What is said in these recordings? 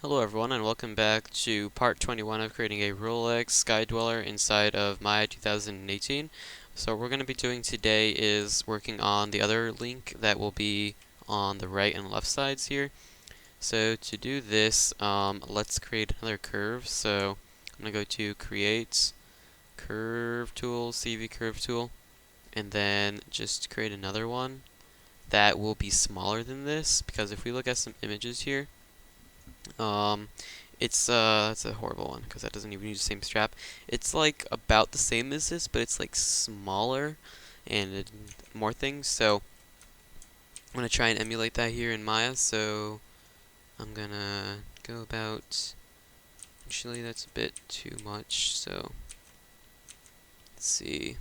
Hello everyone and welcome back to part 21 of creating a Rolex Sky Dweller inside of Maya 2018. So what we're going to be doing today is working on the other link that will be on the right and left sides here. So to do this, let's create another curve. So I'm going to go to Create, Curve Tool, CV Curve Tool, and then just create another one that will be smaller than this, because if we look at some images here, um, that's a horrible one because that doesn't even use the same strap. It's like about the same as this, but it's like smaller and more things. So I'm gonna try and emulate that here in Maya. So I'm gonna go about. Actually, that's a bit too much. So let's see.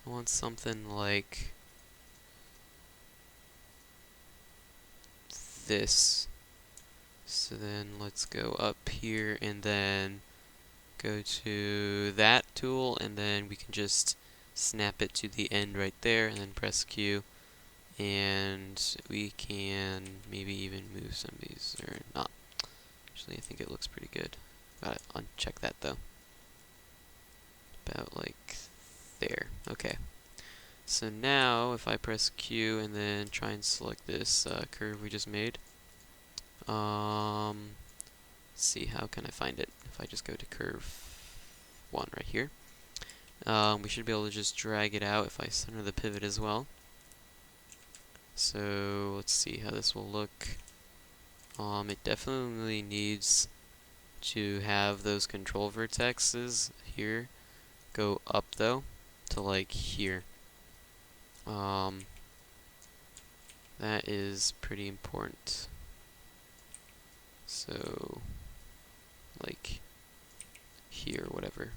I want something like this. So then let's go up here and then go to that tool, and then we can just snap it to the end right there, and then press Q, and we can maybe even move some of these, or not. Actually, I think it looks pretty good. Gotta uncheck that though. About like there. Okay. So now, if I press Q and then try and select this curve we just made, let's see, how can I find it? If I just go to curve 1 right here. We should be able to just drag it out if I center the pivot as well. So let's see how this will look. It definitely needs to have those control vertexes here go up though to like here. That is pretty important. So like here, whatever.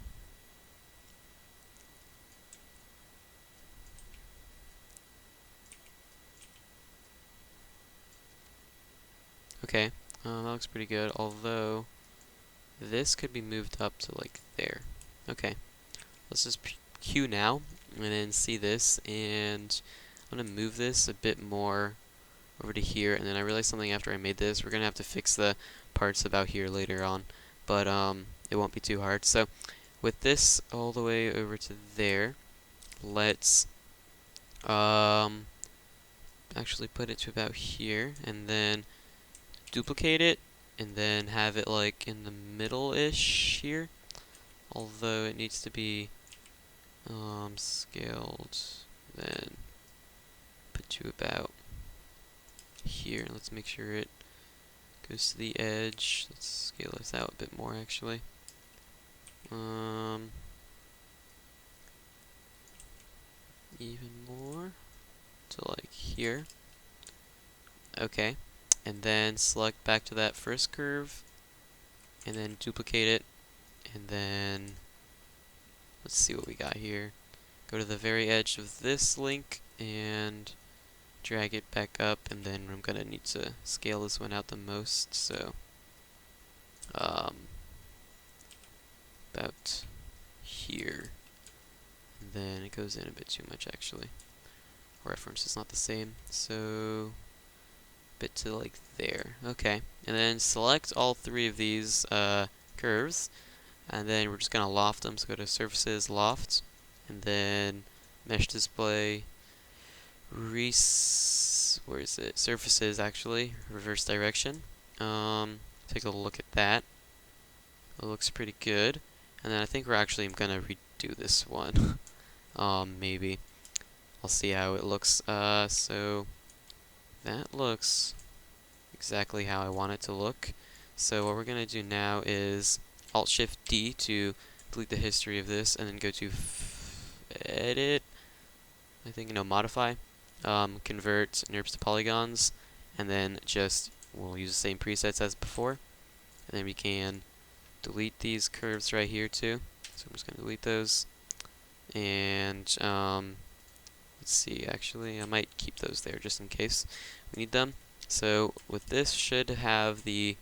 Okay, that looks pretty good, although this could be moved up to like there. Okay, let's just Q now, and then see this, and I'm going to move this a bit more over to here, and then I realized something after I made this. We're going to have to fix the parts about here later on, but it won't be too hard. So with this all the way over to there, let's actually put it to about here, and then duplicate it, and then have it like in the middle-ish here, although it needs to be scaled, then put to about here. Let's make sure it goes to the edge. Let's scale this out a bit more actually. Even more to like here. Okay, and then select back to that first curve, and then duplicate it, and then let's see what we got here. Go to the very edge of this link and drag it back up, and then I'm gonna need to scale this one out the most, so about here, and then it goes in a bit too much actually. Reference is not the same, so a bit to like there. Okay, and then select all three of these curves, and then we're just gonna loft them. So go to Surfaces, Loft, and then Mesh Display, where is it? Surfaces, actually, reverse direction. Take a look at that. It looks pretty good. And then I think we're actually gonna redo this one. Maybe. I'll see how it looks. So that looks exactly how I want it to look. So what we're gonna do now is Alt-Shift-D to delete the history of this, and then go to Edit. I think, no, Modify. Convert NURBS to polygons, and then just we'll use the same presets as before, and then we can delete these curves right here too. So I'm just going to delete those, and let's see, actually I might keep those there just in case we need them. So with this, should have the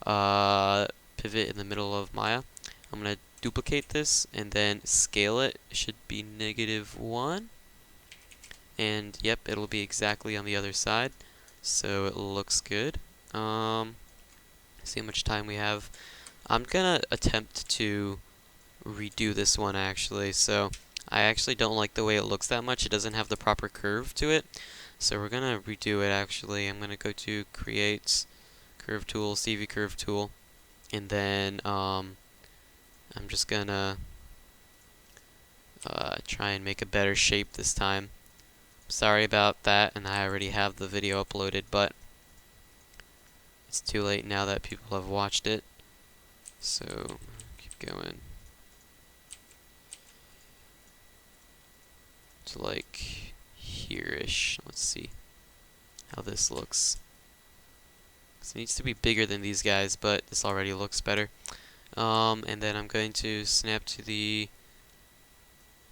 pivot in the middle of Maya. I'm going to duplicate this and then scale it. It should be -1. And yep, it'll be exactly on the other side, so it looks good. See how much time we have. I'm gonna attempt to redo this one actually. So I actually don't like the way it looks that much. It doesn't have the proper curve to it. So we're gonna redo it actually. I'm gonna go to Create, Curve Tool, CV Curve Tool, and then I'm just gonna try and make a better shape this time. Sorry about that, and I already have the video uploaded, but it's too late now that people have watched it. So keep going to like here-ish. Let's see how this looks. So it needs to be bigger than these guys, but this already looks better. And then I'm going to snap to the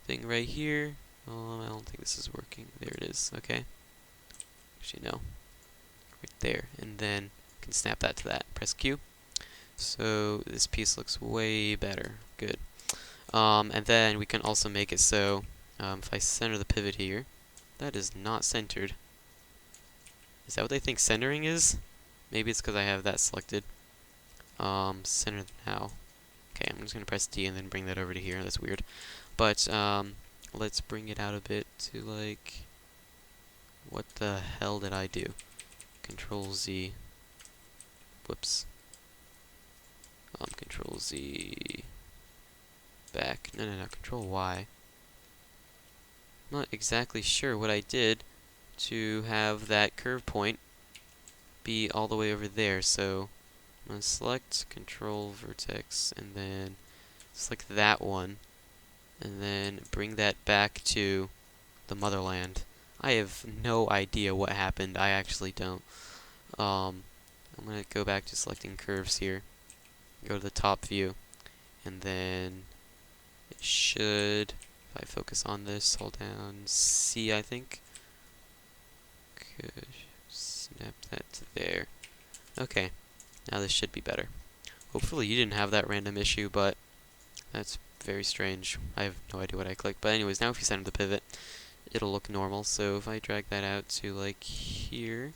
thing right here. I don't think this is working. There it is. Okay. Actually, no. Right there. And then I can snap that to that. Press Q. So this piece looks way better. Good. And then we can also make it so if I center the pivot here, that is not centered. Is that what they think centering is? Maybe it's because I have that selected. Center now. Okay, I'm just going to press D and then bring that over to here. That's weird. But let's bring it out a bit to like, what the hell did I do? Control Z. Whoops. Control Z. Back. No, Control Y. I'm not exactly sure what I did to have that curve point be all the way over there. So I'm going to select Control Vertex and then select that one and then bring that back to the motherland. I have no idea what happened. I actually don't. I'm going to go back to selecting curves here. Go to the top view and then it should, if I focus on this, hold down C, I think. Good. Snap that to there. Okay. Now this should be better. Hopefully you didn't have that random issue, but that's very strange. I have no idea what I clicked. But anyways, now if you center the pivot, it'll look normal. So if I drag that out to like here,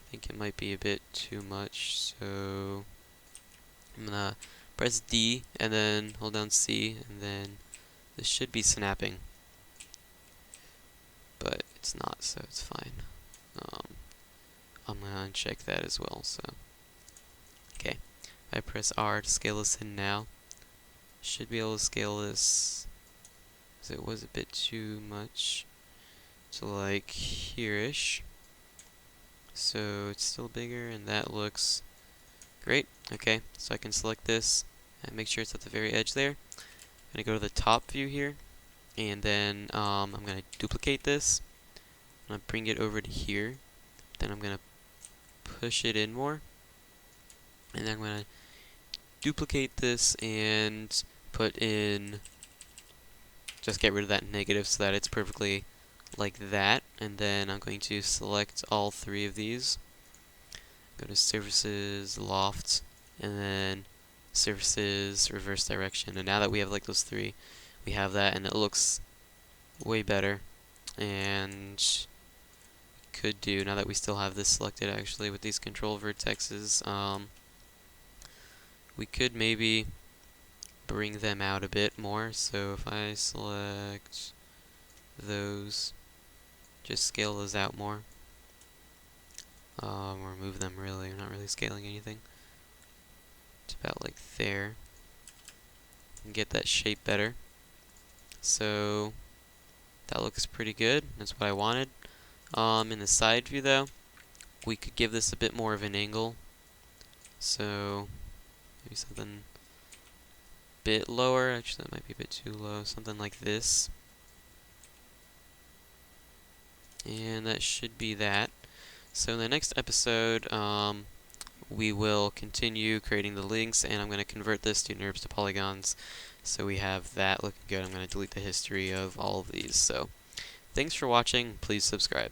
I think it might be a bit too much. So I'm gonna press D and then hold down C, and then this should be snapping. But it's not, so it's fine. I'm gonna uncheck that as well. So okay, if I press R to scale this in now, should be able to scale this, because it was a bit too much, to like here-ish. So it's still bigger, and that looks great. Okay, so I can select this and make sure it's at the very edge there. I'm gonna go to the top view here, and then I'm gonna duplicate this. I'm gonna bring it over to here. Then I'm gonna push it in more, and then I'm gonna duplicate this and put in, just get rid of that negative so that it's perfectly like that. And then I'm going to select all three of these. Go to Surfaces, Loft, and then Surfaces, Reverse Direction. And now that we have like those three, we have that, and it looks way better. And could do, now that we still have this selected actually with these control vertexes, we could maybe bring them out a bit more. So if I select those, just scale those out more, or move them really, I'm not really scaling anything. It's about like there, and get that shape better. So that looks pretty good, that's what I wanted. In the side view though, we could give this a bit more of an angle. So maybe something a bit lower. Actually, that might be a bit too low. Something like this. And that should be that. So in the next episode, we will continue creating the links, and I'm going to convert this to NURBS to polygons. So we have that looking good. I'm going to delete the history of all of these. So thanks for watching. Please subscribe.